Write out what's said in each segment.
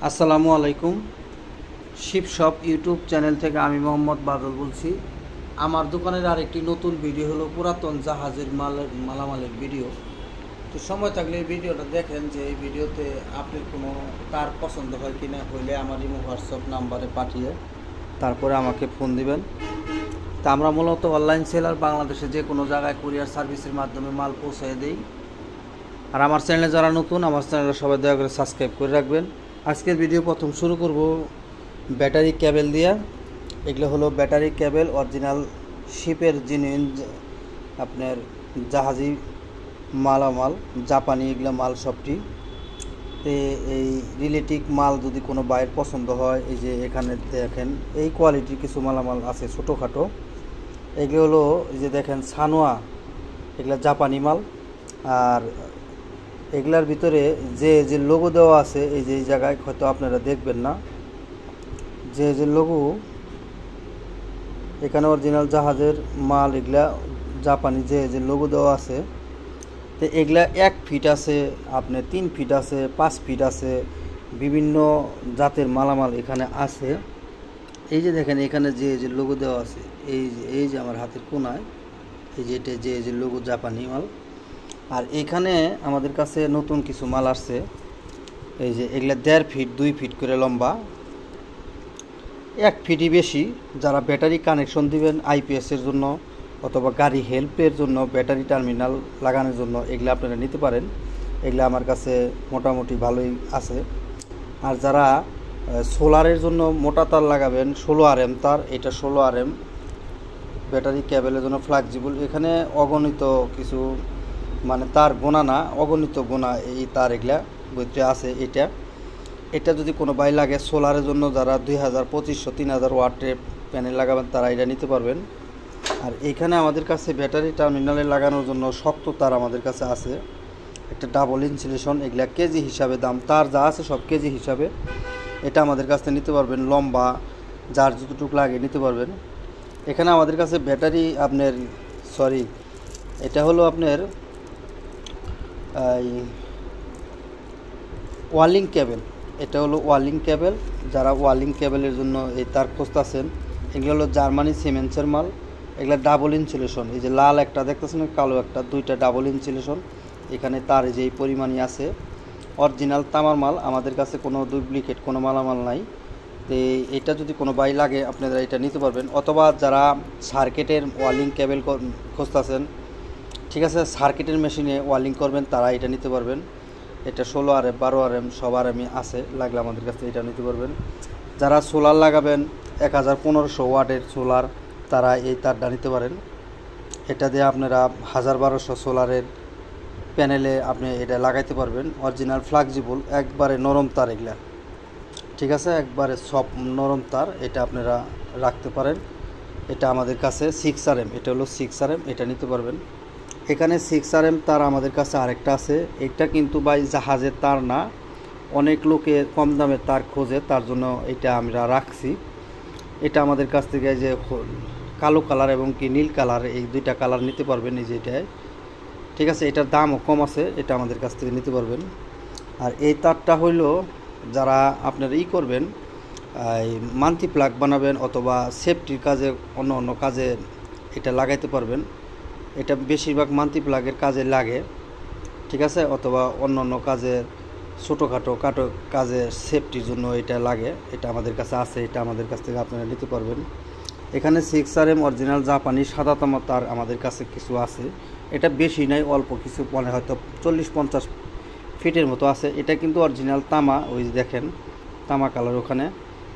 আসসালামু আলাইকুম। Sheep shop YouTube channel থেকে আমি মোহাম্মদ বাদল বলছি। আমার দোকানের আরেকটি নতুন ভিডিও হলো পুরাতন জাহাজের মালামালের ভিডিও। তো সময় থাকলে এই ভিডিওটা দেখেন যে এই ভিডিওতে আপনার কোনো তার পছন্দ হয় কিনা, হইলে আমার ইমো হোয়াটসঅ্যাপ নাম্বারে পাঠিয়ে তারপরে আমাকে ফোন দিবেন। তা আমরা মূলত অনলাইন সেলার, বাংলাদেশে যে কোনো জায়গায় কুরিয়ার সার্ভিসের মাধ্যমে মাল পৌঁছে দেই। আর আমার চ্যানেলে যারা নতুন, আমার চ্যানেলে সবাই দয়া করে সাবস্ক্রাইব করে রাখবেন। আজকের ভিডিও প্রথম শুরু করব ব্যাটারি কেবল দিয়া। এগুলো হলো ব্যাটারি কেবল, অরিজিনাল শিপের জেনুইন আপনার জাহাজি মালামাল, জাপানি এগুলো মাল সবটি। এই রিলেটিভ মাল যদি কোনো বাইরের পছন্দ হয়, এই যে এখানে দেখেন এই কোয়ালিটির কিছু মালামাল আছে ছোটোখাটো। এগুলো হলো এই যে দেখেন সানোয়া, এগুলো জাপানি মাল। আর এগুলার ভিতরে যে লোগো দেওয়া আছে, এই যে এই জায়গায় হয়তো আপনারা দেখবেন না, যে লোগো এখানে অরিজিনাল জাহাজের মাল, এগুলা জাপানি যে লোগো দেওয়া আছে। তো এগুলা 1 ফিট আছে, আপনার 3 ফিট আছে, 5 ফিট আছে, বিভিন্ন জাতের মালামাল এখানে আছে। এই যে দেখেন এখানে যে লোগো দেওয়া আছে, এই যে আমার হাতের কোনায় এই যে এটা যে লোগো জাপানি মাল। আর এখানে আমাদের কাছে নতুন কিছু মাল আসছে, এই যে এগুলা 1.5 ফিট 2 ফিট করে লম্বা, 1 ফিটই বেশি। যারা ব্যাটারি কানেকশন দিবেন আইপিএসের জন্য অথবা গাড়ি হেল্পের জন্য, ব্যাটারি টার্মিনাল লাগানোর জন্য এগুলো আপনারা নিতে পারেন। এগুলো আমার কাছে মোটামুটি ভালোই আছে। আর যারা সোলারের জন্য মোটা তার লাগাবেন, 16 RM তার, এটা 16 RM ব্যাটারি কেবলের জন্য ফ্লেক্সিবল। এখানে অগণিত কিছু মানে তার গোনা না, অগণিত গোনা এই তার এগুলা বইতে আছে। এটা যদি কোনো বাই লাগে সোলারের জন্য, যারা 2000, 2500, 3000 ওয়াটের প্যানেল লাগাবেন তারা এটা নিতে পারবেন। আর এইখানে আমাদের কাছে ব্যাটারি টার্মিনালে লাগানোর জন্য শক্ত তার আমাদের কাছে আছে, একটা ডাবল ইনসুলেশন। এগুলা কেজি হিসাবে দাম, তার যা আছে সব কেজি হিসাবে। এটা আমাদের কাছে নিতে পারবেন, লম্বা যার যতটুকু লাগে নিতে পারবেন। এখানে আমাদের কাছে ব্যাটারি আপনার এটা হলো আপনার ওয়ালিং কেবল। এটা হলো ওয়ালিং কেবল। যারা ওয়ালিং কেবলের জন্য এই তার খুঁজতেছেন, এগুলো হলো জার্মানি সিমেন্সের মাল। এগুলো ডাবল ইনসুলেশন, এই যে লাল একটা দেখতেছেন, কালো একটা, দুইটা ডাবল ইনসুলেশন। এখানে তার যে এই পরিমাণই আছে, অরিজিনাল তামার মাল। আমাদের কাছে কোনো ডুপ্লিকেট কোনো মালামাল নাই। তো এটা যদি কোনো বাই লাগে আপনারা এটা নিতে পারবেন। অথবা যারা সার্কিটের ওয়ালিং কেবল খুঁজতেছেন, ঠিক আছে, সার্কিটের মেশিনে ওয়ালিং করবেন, তারা এটা নিতে পারবেন। এটা 16 RM, 12 RM সব RMই আছে, লাগলে আমাদের কাছে এটা নিতে পারবেন। যারা সোলার লাগাবেন 1500 ওয়াটের সোলার, তারা এই তারটা নিতে পারেন। এটা দিয়ে আপনারা 1200 সোলারের প্যানেলে আপনি এটা লাগাইতে পারবেন। অরিজিনাল ফ্লেক্সিবল, একবারে নরম তার এগুলা, ঠিক আছে, একবারে সব নরম তার। এটা আপনারা রাখতে পারেন। এটা আমাদের কাছে 6 RM, এটা হলো 6 RM, এটা নিতে পারবেন। এখানে 6 RM তার আমাদের কাছে আরেকটা আছে। এটা কিন্তু ভাই জাহাজের তার না, অনেক লোকে কম দামে তার খোঁজে, তার জন্য এটা আমরা রাখছি। এটা আমাদের কাছ থেকে যে কালো কালার এবং কি নীল কালার, এই দুইটা কালার নিতে পারবেন এই যে এটাই, ঠিক আছে। এটার দামও কম আছে, এটা আমাদের কাছ থেকে নিতে পারবেন। আর এই তারটা হইলো যারা আপনারা করবেন, এই মান্থলি প্লাগ বানাবেন অথবা সেফটির কাজে, অন্য কাজে এটা লাগাইতে পারবেন। এটা বেশিরভাগ মান্থলি প্লাগের কাজে লাগে, ঠিক আছে, অথবা অন্য কাজে ছোটোখাটো কাজে সেফটির জন্য এটা লাগে। এটা আমাদের কাছে আছে, এটা আমাদের কাছ থেকে আপনারা নিতে পারবেন। এখানে 6 RM অরিজিনাল জাপানি সাদা তামা তার আমাদের কাছে কিছু আছে। এটা বেশি নাই, অল্প কিছু, মানে হয়তো 40-50 ফিটের মতো আছে। এটা কিন্তু অরিজিনাল তামা, ওই দেখেন তামা কালার ওখানে,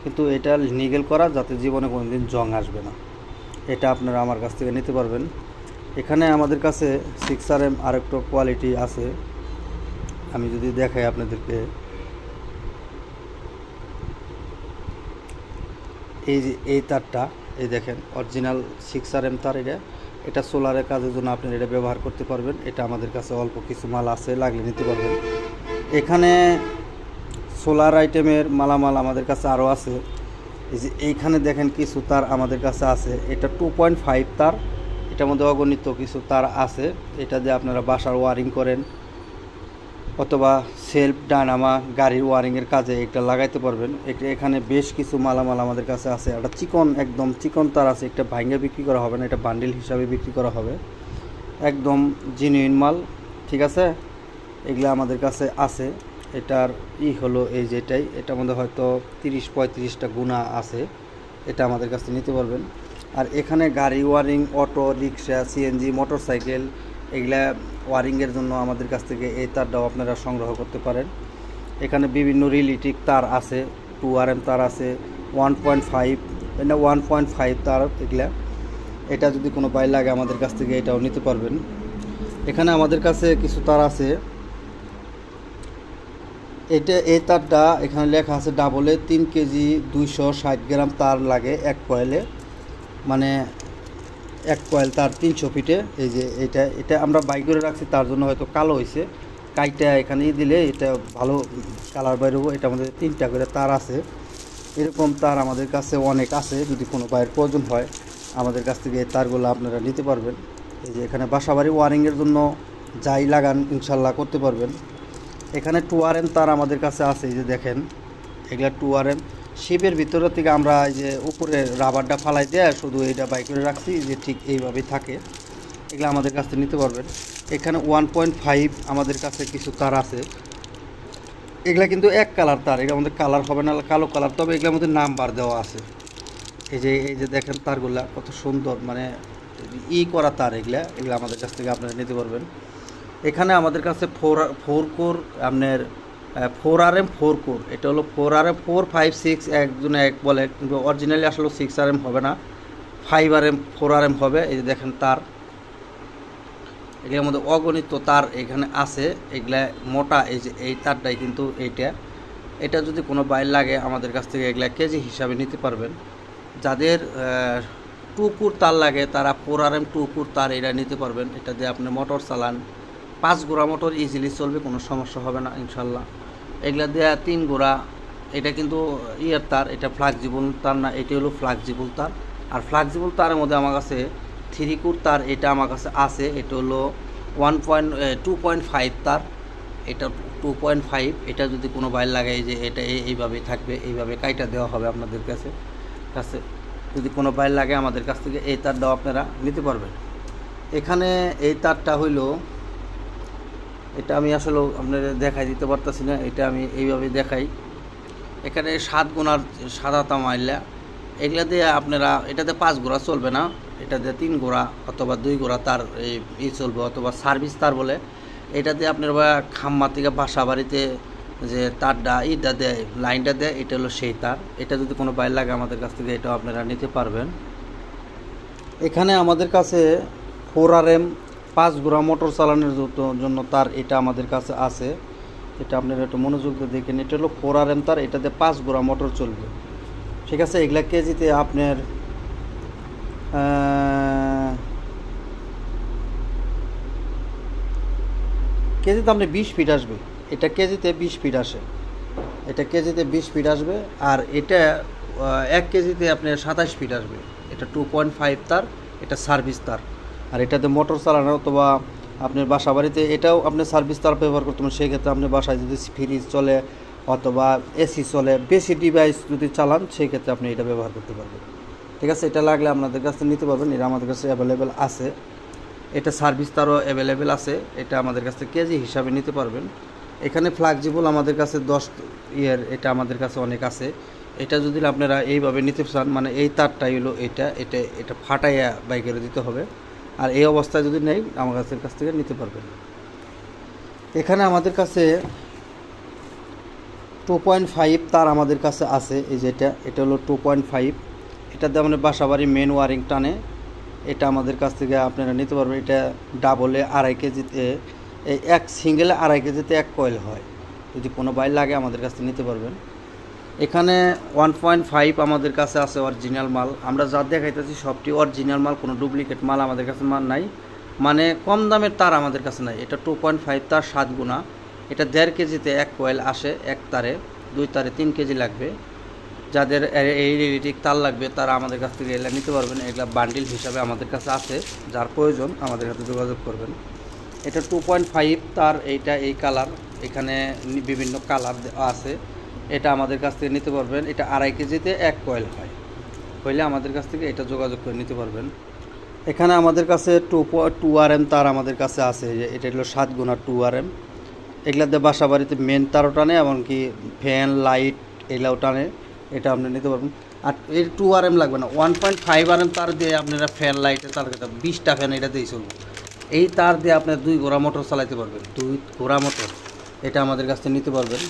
কিন্তু এটা নিগেল করা, যাতে জীবনে কোনোদিন জং আসবে না। এটা আপনারা আমার কাছ থেকে নিতে পারবেন। এখানে আমাদের কাছে 6 RM আরেকটা কোয়ালিটি আছে, আমি যদি দেখাই আপনাদেরকে। এই যে এই তারটা, এই দেখেন অরিজিনাল 6 RM তার। এটা সোলারের কাজের জন্য আপনি এটা ব্যবহার করতে পারবেন। এটা আমাদের কাছে অল্প কিছু মাল আছে, লাগলে নিতে পারবেন। এখানে সোলার আইটেমের মালামাল আমাদের কাছে আরও আছে। এই যে এইখানে দেখেন কিছু তার আমাদের কাছে আছে, এটা 2.5 তার, এটার মধ্যে অগণিত কিছু তার আছে। এটা দিয়ে আপনারা বাসার ওয়ারিং করেন, অথবা সেলফ ডায়নামা গাড়ির ওয়ারিংয়ের কাজে এটা লাগাইতে পারবেন। এখানে বেশ কিছু মালামাল আমাদের কাছে আছে। একটা চিকন, একদম চিকন তার আছে, একটা ভাঙ্গে বিক্রি করা হবে না, এটা বান্ডিল হিসাবে বিক্রি করা হবে, একদম জেনুইন মাল। ঠিক আছে, এগুলো আমাদের কাছে আছে। এটার হলো এই যেটাই, এটার মধ্যে হয়তো 30-35টা গুণা আছে, এটা আমাদের কাছে নিতে পারবেন। আর এখানে গাড়ি wiring, auto rickshaw, CNG, motorcycle, এগুলা ওয়ারিংয়ের জন্য আমাদের কাছ থেকে এই তারটাও আপনারা সংগ্রহ করতে পারেন। এখানে বিভিন্ন রিলেটিভ তার আছে, 2RM তার আছে, 1.5 এটা 1.5 তার এগুলা। এটা যদি কোনো বাইর লাগে আমাদের কাছ থেকে এটাও নিতে পারবেন। এখানে আমাদের কাছে কিছু তার আছে। এই তারটা এখানে লেখা আছে ডাবলে 3 কেজি 260 গ্রাম তার লাগে এক কয়েলে, মানে এক কয়েল তার 300 ফিটে। এই যে এটা আমরা বাই করে রাখছি, তার জন্য হয়তো কালো হয়েছে, কাইটা এখানে দিলে এটা ভালো কালার বাইরবো। এটা আমাদের 3টা করে তার আছে। এরকম তার আমাদের কাছে অনেক আছে, যদি কোনো বাইরের প্রয়োজন হয় আমাদের কাছ থেকে এই তারগুলো আপনারা নিতে পারবেন। এই যে এখানে বাসাবাড়ি ওয়ারিংয়ের জন্য যাই লাগান ইনশাল্লাহ করতে পারবেন। এখানে 2RM তার আমাদের কাছে আছে, এই যে দেখেন এগুলা 2RM। শিপের ভিতরে থেকে আমরা এই যে উপরে রাবারটা ফালাই দিয়ে শুধু এইটা বাই করে রাখছি, যে ঠিক এইভাবেই থাকে। এগুলো আমাদের কাছে নিতে পারবেন। এখানে 1.5 আমাদের কাছে কিছু তার আছে। এগুলা কিন্তু এক কালার তার, এগুলো আমাদের কালার হবে না, কালো কালার, তবে এগুলোর মধ্যে নাম্বার দেওয়া আছে। এই যে দেখেন তারগুলা কত সুন্দর, মানে করা তার। এগুলো আমাদের কাছ থেকে আপনারা নিতে পারবেন। এখানে আমাদের কাছে 4 কোর আপনার 4RM 4 কোর, এটা হলো 4RM 4, 5, 6 একজনে এক বলে, কিন্তু অরিজিনালি আসলে 6RM হবে না, 5RM 4RM হবে। এই যে দেখেন তার, এগুলোর মধ্যে অগণিত তার এখানে আছে। এগুলা মোটা, এই যে এই তারটাই কিন্তু এটা যদি কোনো বাইর লাগে আমাদের কাছ থেকে এগুলা কেজি হিসাবে নিতে পারবেন। যাদের 2 কোর তার লাগে তারা 4RM 2 কোর তার এটা নিতে পারবেন। এটা দিয়ে আপনি মোটর চালান, 5 গোড়া মোটর ইজিলি চলবে, কোনো সমস্যা হবে না ইনশাল্লাহ। এগুলা দেওয়া 3 গোড়া, এটা কিন্তু তার, এটা ফ্লেক্সিবল তার না, এটি হলো ফ্লেক্সিবল তার। আর ফ্লেক্সিবল তারের মধ্যে আমার কাছে 3 কোর তার এটা আমার কাছে আছে, এটা হলো 2.5 তার, এটা 2.5। এটা যদি কোনো বাইর লাগাই যে এটা এইভাবে থাকবে, এইভাবে কাইটা দেওয়া হবে আপনাদের কাছে। যদি কোনো বাইর লাগে আমাদের কাছ থেকে এই তারটাও আপনারা নিতে পারবেন। এখানে এই তারটা হইল, এটা আমি আসলে আপনাদের দেখাই দিতে পারতেছি না, এটা আমি এইভাবে দেখাই। এখানে 7 গুণার সাদা তামাইলা, এগুলা দিয়ে আপনারা, এটাতে 5 গোড়া চলবে না, এটাতে 3 গোড়া অথবা 2 গোড়া তার চলবে, অথবা সার্ভিস তার বলে। এটা দিয়ে আপনারা খাম্মা থেকে বাসা বাড়িতে যে তারটা দেয়, লাইনটা দেয়, এটা হলো সেই তার। এটা যদি কোনো বাইর লাগে আমাদের কাছ থেকে এটাও আপনারা নিতে পারবেন। এখানে আমাদের কাছে 4RM 5 গোড়া মোটর চালানোর জন্য তার এটা আমাদের কাছে আছে। এটা আপনারা একটু মনোযোগ দিয়ে দেখেন, এটা হলো 4RM তার, এটাতে 5 গোড়া মোটর চলবে। ঠিক আছে, এগুলা কেজিতে আপনার কেজিতে আপনি 20 ফিট আসবে। এটা কেজিতে 20 ফিট আসে, এটা কেজিতে 20 ফিট আসবে। আর এটা 1 কেজিতে আপনার 27 ফিট আসবে। এটা 2.5 তার, এটা সার্ভিস তার। আর এটাতে মোটর চালানো অথবা আপনার বাসা বাড়িতে এটাও আপনি সার্ভিস তার ব্যবহার করতে পারেন। সেই ক্ষেত্রে আপনি বাসায় যদি ফ্রিজ চলে অথবা এসি চলে, বেশি ডিভাইস যদি চালান, সেই ক্ষেত্রে আপনি এটা ব্যবহার করতে পারবেন। ঠিক আছে, এটা লাগলে আপনাদের কাছে নিতে পারবেন, এটা আমাদের কাছে অ্যাভেলেবেল আছে। এটা সার্ভিস তারও অ্যাভেলেবেল আছে, এটা আমাদের কাছে কেজি হিসাবে নিতে পারবেন। এখানে ফ্লেক্সিবল আমাদের কাছে 10 এটা আমাদের কাছে অনেক আছে। এটা যদি আপনারা এইভাবে নিতে চান, মানে এই তারটাই হলো এটা ফাটাইয়া বাইকের দিতে হবে। আর এই অবস্থায় যদি নেই, আমার কাছ থেকে নিতে পারবেন। এখানে আমাদের কাছে 2.5 তার আমাদের কাছে আছে। এই যে এটা হলো 2.5, এটাতে আমাদের বাসাবাড়ি মেন ওয়ারিং টানে। এটা আমাদের কাছ থেকে আপনারা নিতে পারবেন। এটা ডাবলে 2.5 কেজিতে, এই এক সিঙ্গেলে 2.5 কেজিতে 1 কয়েল হয়। যদি কোনো বাইর লাগে আমাদের কাছ থেকে নিতে পারবেন। এখানে 1.5 আমাদের কাছে আছে অরিজিনাল মাল। আমরা যা দেখাইতেছি সবটি অরিজিনাল মাল, কোনো ডুপ্লিকেট মাল আমাদের কাছে মাল নাই, মানে কম দামের তার আমাদের কাছে নাই। এটা 2.5 তার 7 গুণা, এটা 1.5 কেজিতে 1 কয়েল আসে। 1 তারে 2 তারে 3 কেজি লাগবে। যাদের এই রিলেটিভ তার লাগবে তারা আমাদের কাছ থেকে এগুলো নিতে পারবেন। এগুলো বান্ডিল হিসাবে আমাদের কাছে আছে, যার প্রয়োজন আমাদের সাথে যোগাযোগ করবেন। এটা 2.5 তার, এইটা এই কালার, এখানে বিভিন্ন কালার আছে। এটা আমাদের কাছ থেকে নিতে পারবেন। এটা 2.5 কেজিতে 1 কয়েল হয়, হইলে আমাদের কাছ থেকে এটা যোগাযোগ করে নিতে পারবেন। এখানে আমাদের কাছে 2RM তার আমাদের কাছে আছে। এটা হলো 7 গুণা 2RM। এগুলাতে বাসা বাড়িতে মেন তারও টানে, এমনকি ফ্যান লাইট এগুলাও টানে। এটা আপনি নিতে পারবেন। আর এর 2RM লাগবে না, 1.5RM তার দিয়ে আপনারা ফ্যান লাইটে তার 20টা ফ্যান এটা দিয়ে চলবে। এই তার দিয়ে আপনার 2 ঘোড়া মোটর চালাতে পারবেন, 2 ঘোড়া মোটর। এটা আমাদের কাছ থেকে নিতে পারবেন।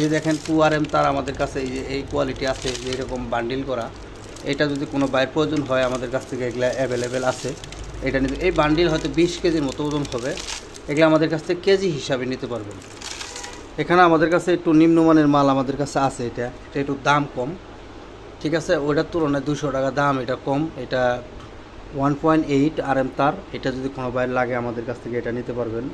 এই দেখেন 2RM তার আমাদের কাছে এই কোয়ালিটি আছে, এইরকম বান্ডিল করা। এটা যদি কোনো বাইরের প্রয়োজন হয় আমাদের কাছ থেকে এগুলা অ্যাভেলেবেল আছে। এটা নিতে এই বান্ডিল হয়তো 20 কেজির মতো ওজন হবে। এগুলো আমাদের কাছ থেকে কেজি হিসাবে নিতে পারবেন। এখানে আমাদের কাছে একটু নিম্নমানের মাল আমাদের কাছে আছে। এটা একটু দাম কম, ঠিক আছে, ওইটার তুলনায় 200 টাকা দাম এটা কম। এটা 1.8RM তার। এটা যদি কোনো বাইরে লাগে আমাদের কাছ থেকে এটা নিতে পারবেন।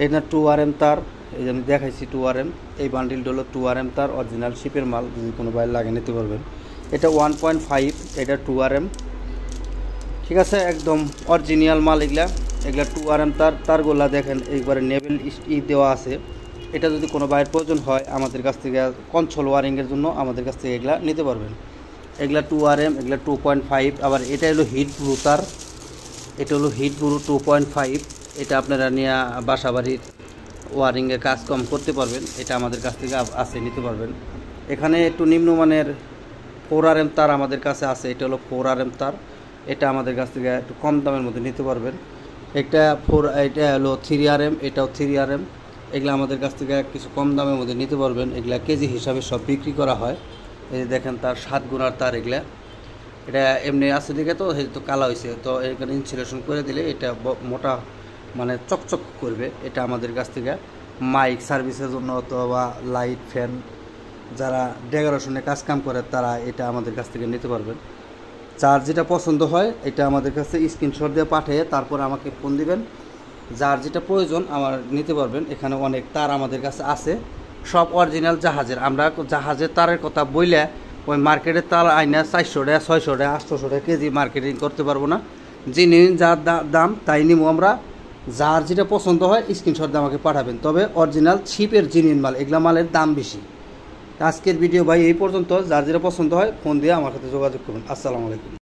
এটা 2RM তার, এই যে আমি দেখাইছি 2RM। এই বান্ডিলটা হলো 2RM তার, অরিজিনাল শিপের মাল, যদি কোনো বাইরে লাগে নিতে পারবেন। এটা 1.5, এটা 2RM, ঠিক আছে, একদম অরিজিনাল মাল। এগুলা 2RM তার। তারগুলা দেখেন একবারে নেবেল দেওয়া আছে। এটা যদি কোনো বাইরের প্রয়োজন হয় আমাদের কাছ থেকে কন্ট্রোল ওয়ারিংয়ের জন্য আমাদের কাছ থেকে এগুলা নিতে পারবেন। এগুলা 2RM, এগুলা 2.5। আবার এটা হলো হিট ব্লু তার, এটা হলো হিট ব্লু 2.5। এটা আপনারা নিয়ে বাসা বাড়ির ওয়ারিংয়ে কাজ কম করতে পারবেন। এটা আমাদের কাছ থেকে আছে, নিতে পারবেন। এখানে একটু নিম্নমানের 4RM তার আমাদের কাছে আছে। এটা হলো 4RM তার। এটা আমাদের কাছ থেকে একটু কম দামের মধ্যে নিতে পারবেন। এটা হলো 3RM, এটাও 3RM। এগুলো আমাদের কাছ থেকে কিছু কম দামের মধ্যে নিতে পারবেন। এগুলা কেজি হিসাবে সব বিক্রি করা হয়। এই যে দেখেন তার 7 গুণার তার। এগুলা এটা এমনি আছে দিকে তো তো কালা হয়েছে, তো এখানে ইনসুলেশন করে দিলে এটা মোটা মানে চকচক করবে। এটা আমাদের কাছ থেকে মাইক সার্ভিসের জন্য অথবা লাইট ফ্যান যারা ডেকোরেশনে কাজ কাম করে তারা এটা আমাদের কাছ থেকে নিতে পারবেন। যার যেটা পছন্দ হয় এটা আমাদের কাছে স্ক্রিনশট দিয়ে পাঠিয়ে তারপর আমাকে ফোন দিবেন। যার যেটা প্রয়োজন আমার নিতে পারবেন। এখানে অনেক তার আমাদের কাছে আছে, সব অরিজিনাল জাহাজের। আমরা জাহাজের তারের কথা বইলে ওই মার্কেটের তার আইনা 400 টাকা 600 টাকা 800 টাকা কেজি মার্কেটিং করতে পারবো না। যিনি যার দাম তাই নিব আমরা। যার যেটা পছন্দ হয় স্ক্রিনশট দিয়ে আমাকে পাঠাবেন। তবে অরিজিনাল ছিপের জিনিস মাল, এগুলা মালের দাম বেশি। আজকের ভিডিও ভাই এই পর্যন্ত। যার যেটা পছন্দ হয় ফোন দিয়ে আমার সাথে যোগাযোগ করুন। আসসালামু আলাইকুম।